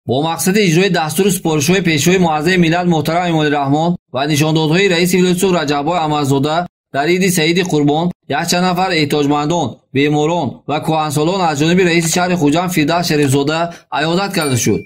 با مقصد اجرای دستور سپارش‌های پیشوای معظم ملت محترم امام‌الرحمن و نشاندادهای رئیس ولایت رجب‌آباد احمدزاده در عید سعید قربان یک چند نفر احتیاجمندان، بیماران و کهنسالان از جانب رئیس شهر خوجند فردوس شریفزاده عیادت کرده شد.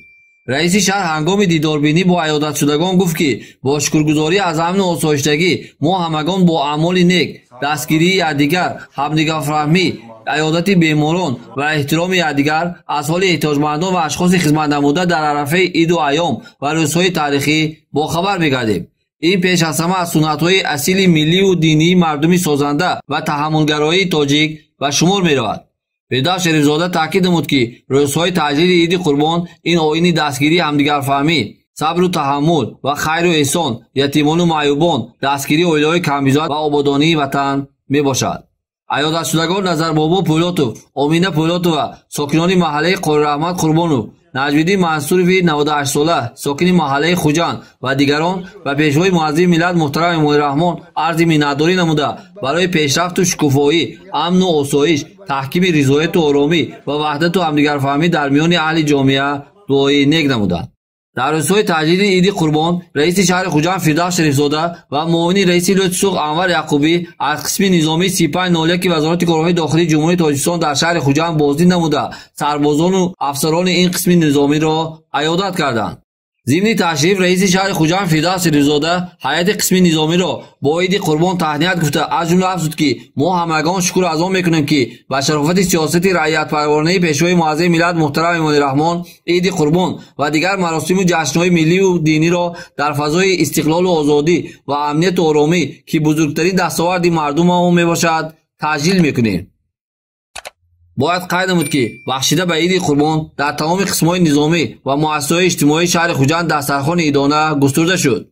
رئیس شهر هنگام دیداربینی با عیادت شدگان گفت که با شکرگزاری از امن و آسایشگی ما همگان با اعمال نیک، دستگیری یکدیگر، همدیگر فهمی، عیادت بیماران و احترام یکدیگر از حال احتیاجمندان و اشخاص خدمت نموده در عرفه عید و ایام و روزهای تاریخی با خبر بگردیم. این پیش از همه از سنت‌های اصیل ملی و دینی مردمی سازنده و تحملگرایی تاجیک و شمار می‌رود. فردوس شریفزاده تاکید نمود که روزهای تعجیل عید قربان این آیین دستگیری همدیگر فهمی، صبر و تحمل و خیر و احسان، یتیمان و معیوبان، دستگیری اولیای کمبیزاد و آبادانی وطن میباشد. عیادت شدگان نظربابا پولاتوف، امینه پولاتوف و ساکنان محله قرار احمد قربانو، نجمیدین منصوروی 98 ساله ساکن محله خوجند و دیگران و پیشوای معظم ملت محترم امام‌الرحمن عرض منتداری نموده برای پیشرفت و شکوفایی، امن و آسایش، تحکیم رضایت و آرامی و وحدت و همدیگرفهمی در میان اهل جامعه دعای نیک نمودند. در روزهای تعجیل عید قربان رئیس شهر خوجند فردوس شریفزاده و معاون رئیس ولایت سوق انور یعقوبی از قسم نظامی 3501 وزارت کارهای داخلی جمهوری تاجیکستان در شهر خوجند بازدید نموده سربازان و افسران این قسم نظامی را عیادت کردند. ضمن تشریف رئیس شهر خوجند فردوس شریفزاده هیئت قسم نظامی را با عید قربان تهنیت گفته از جمله افزود که ما همگان شکر اعظام میکنیم که با شرافت سیاست رعیت پروانه پیشوای معظم ملت محترم امام‌الرحمن عید قربان و دیگر مراسم و جشن‌های ملی و دینی را در فضای استقلال و آزادی و امنیت و آرامی که بزرگترین دستاورد مردم ما میباشد تعجیل میکنیم. باید قید نمود که بخشیده به عید قربان در تمام قسم‌های نظامی و مؤسسات اجتماعی شهر خوجند دسترخوان عیدانه گسترده شد.